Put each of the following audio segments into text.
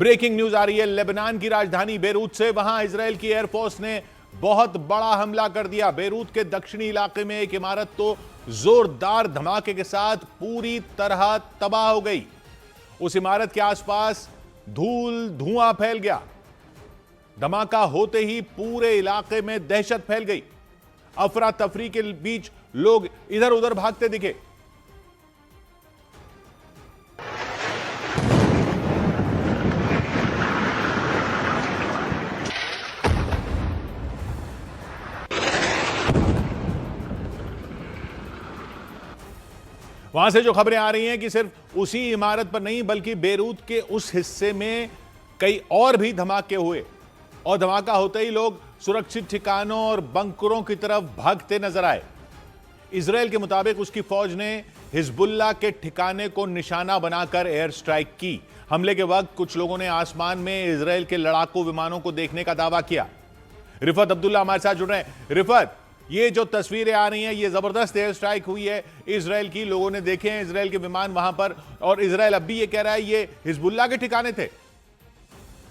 Breaking news आ रही है Lebanon की राजधानी बेरूत से। वहां इजराइल की एयरफोर्स ने बहुत बड़ा हमला कर दिया। बेरूत के दक्षिणी इलाके में एक इमारत तो जोरदार धमाके के साथ पूरी तरह तबाह हो गई। उस इमारत के आसपास धूल धुआं फैल गया। धमाका होते ही पूरे इलाके में दहशत फैल गई। अफरा तफरी के बीच लोग इधर उधर भागते दिखे। वहां से जो खबरें आ रही हैं कि सिर्फ उसी इमारत पर नहीं बल्कि बेरूत के उस हिस्से में कई और भी धमाके हुए और धमाका होते ही लोग सुरक्षित ठिकानों और बंकरों की तरफ भागते नजर आए। इजराइल के मुताबिक उसकी फौज ने हिजबुल्लाह के ठिकाने को निशाना बनाकर एयर स्ट्राइक की। हमले के वक्त कुछ लोगों ने आसमान में इजराइल के लड़ाकू विमानों को देखने का दावा किया। रिफत अब्दुल्ला हमारे साथ जुड़ रहे हैं। रिफत, ये जो तस्वीरें आ रही हैं, ये जबरदस्त एयर स्ट्राइक हुई है इजराइल की, लोगों ने देखे हैं इजराइल के विमान वहां पर, और इजराइल अब भी ये कह रहा है ये हिजबुल्लाह के ठिकाने थे।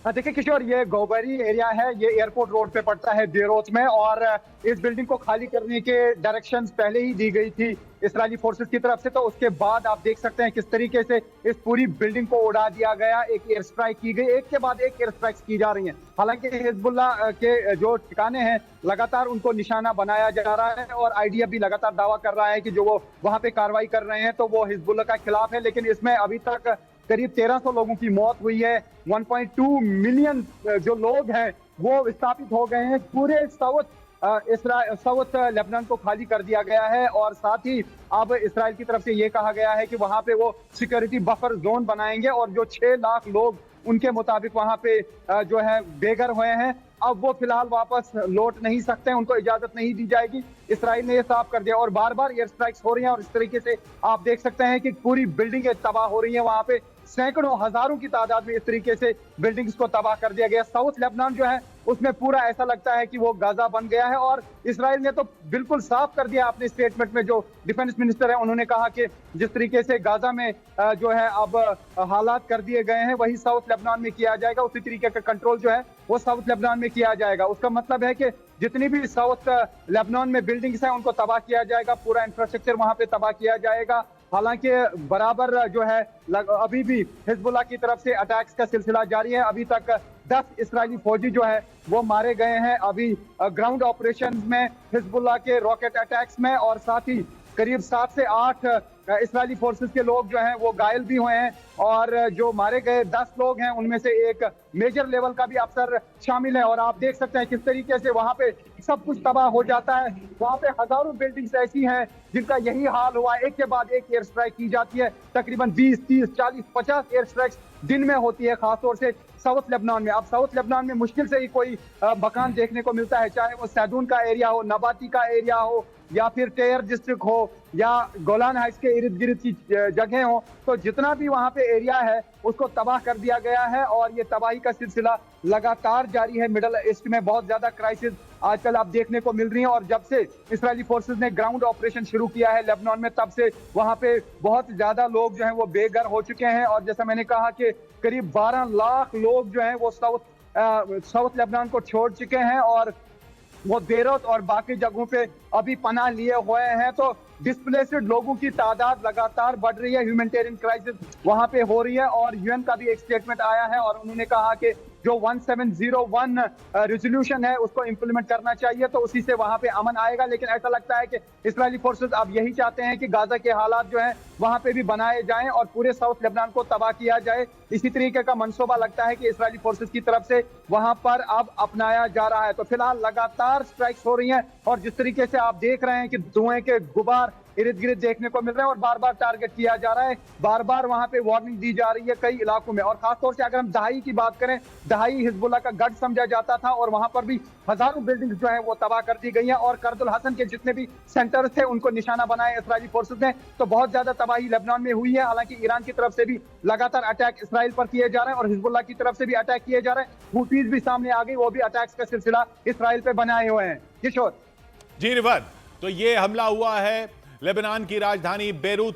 देखिए किशोर, ये गोबरी एरिया है, ये एयरपोर्ट रोड पे पड़ता है बेरूत में, और इस बिल्डिंग को खाली करने के डायरेक्शंस पहले ही दी गई थी इस्राएली फोर्सेस की तरफ से। तो उसके बाद आप देख सकते हैं किस तरीके से इस पूरी बिल्डिंग को उड़ा दिया गया। एक एयर स्ट्राइक की गई, एक के बाद एक एयर स्ट्राइक्स की जा रही हैं। हालांकि हिजबुल्लाह के जो ठिकाने हैं लगातार उनको निशाना बनाया जा रहा है, और आईडीएफ भी लगातार दावा कर रहा है कि जो वो वहां पे कार्रवाई कर रहे हैं तो वो हिजबुल्लाह के खिलाफ है। लेकिन इसमें अभी तक करीब 1300 लोगों की मौत हुई है। 1.2 मिलियन जो लोग हैं वो विस्थापित हो गए हैं। पूरे साउथ लेबनान को खाली कर दिया गया है, और साथ ही अब इजराइल की तरफ से ये कहा गया है कि वहां पे वो सिक्योरिटी बफर जोन बनाएंगे, और जो 6 लाख लोग उनके मुताबिक वहां पे जो है बेघर हुए हैं, अब वो फिलहाल वापस लौट नहीं सकते हैं, उनको इजाजत नहीं दी जाएगी। इसराइल ने ये साफ कर दिया, और बार बार एयर स्ट्राइक्स हो रही हैं, और इस तरीके से आप देख सकते हैं कि पूरी बिल्डिंगें तबाह हो रही हैं। वहां पे सैकड़ों हजारों की तादाद में इस तरीके से बिल्डिंग्स को तबाह कर दिया गया। साउथ लेबनान जो है उसमें पूरा ऐसा लगता है कि वो गाजा बन गया है, और इसराइल ने तो बिल्कुल साफ कर दिया अपने स्टेटमेंट में। जो डिफेंस मिनिस्टर है उन्होंने कहा कि जिस तरीके से गाजा में जो है अब हालात कर दिए गए हैं वही साउथ लेबनान में किया जाएगा। उसी तरीके का कंट्रोल जो है वो साउथ लेबनान में किया जाएगा। उसका मतलब है कि जितनी भी साउथ लेबनान में बिल्डिंग्स हैं उनको तबाह किया जाएगा, पूरा इंफ्रास्ट्रक्चर वहां पे तबाह किया जाएगा। हालांकि बराबर जो है अभी भी हिजबुल्लाह की तरफ से अटैक्स का सिलसिला जारी है। अभी तक 10 इस्राएली फौजी जो है वो मारे गए हैं अभी ग्राउंड ऑपरेशंस में, हिजबुल्लाह के रॉकेट अटैक्स में, और साथ ही करीब 7 से 8 इस्राएली फोर्सेस के लोग जो हैं वो घायल भी हुए हैं, और जो मारे गए 10 लोग हैं उनमें से एक मेजर लेवल का भी अफसर शामिल है। और आप देख सकते हैं किस तरीके से वहां पे सब कुछ तबाह हो जाता है। वहां पे हजारों बिल्डिंग्स ऐसी हैं जिनका यही हाल हुआ, एक के बाद एक एयर स्ट्राइक की जाती है। तकरीबन 20, 30, 40, 50 एयर स्ट्राइक्स दिन में होती है, खासतौर से साउथ लेबनान में। अब साउथ लेबनान में मुश्किल से ही कोई मकान देखने को मिलता है, चाहे वो सैदून का एरिया हो, नबाती का एरिया हो, या फिर टेयर डिस्ट्रिक्ट हो, या गोलान हाइट्स के इर्द गिर्द की जगह हो। तो जितना भी वहां पे एरिया है उसको तबाह कर दिया गया है, और ये तबाही का सिलसिला लगातार जारी है। मिडल ईस्ट में बहुत ज्यादा क्राइसिस आजकल आप देखने को मिल रही है, और जब से इस्राएली फोर्सेस ने ग्राउंड ऑपरेशन शुरू किया है लेबनान में तब से वहां पे बहुत ज्यादा लोग जो हैं वो बेघर हो चुके हैं। और जैसा मैंने कहा कि करीब 12 लाख लोग जो हैं वो साउथ लेबनान को छोड़ चुके हैं, और वो बेरूत और बाकी जगहों पे अभी पनाह लिए हुए हैं। तो डिस्प्लेस्ड लोगों की तादाद लगातार बढ़ रही है, ह्यूमैनिटेरियन क्राइसिस वहां पे हो रही है। और यूएन का भी एक स्टेटमेंट आया है, और उन्होंने कहा कि जो 1701 रेजोल्यूशन है उसको इंप्लीमेंट करना चाहिए, तो उसी से वहां पे अमन आएगा। लेकिन ऐसा लगता है कि इस्राएली फोर्सेस अब यही चाहते हैं कि गाजा के हालात जो हैं वहां पे भी बनाए जाएं और पूरे साउथ लेबनान को तबाह किया जाए। इसी तरीके का मंसूबा लगता है कि इस्राएली फोर्सेस की तरफ से वहां पर अब अपनाया जा रहा है। तो फिलहाल लगातार स्ट्राइक्स हो रही हैं, और जिस तरीके से आप देख रहे हैं कि धुएं के गुबार इर्द गिर्द देखने को मिल रहे हैं, और बार बार टारगेट किया जा रहा है, बार बार वहां पे वार्निंग दी जा रही है कई इलाकों में। और खासतौर से अगर हम दहाई की बात करें, दहाई हिजबुल्लाह का गढ़ समझा जाता था, और वहां पर भी हजारों बिल्डिंग्स जो है वो तबाह कर दी गई हैं, और कर्दुल हसन के जितने भी सेंटर्स थे उनको निशाना बनाया इस्राएली फोर्सेस ने। तो बहुत ज्यादा तबाही लेबनान में हुई है। हालांकि ईरान की तरफ से भी लगातार अटैक इसराइल पर किए जा रहे हैं, और हिजबुल्लाह की तरफ से भी अटैक किए जा रहे हैं। हुतीज भी सामने आ गई, वो भी अटैक्स का सिलसिला इसराइल पे बनाए हुए हैं। किशोर जी रिफत, तो ये हमला हुआ है लेबनान की राजधानी बेरूत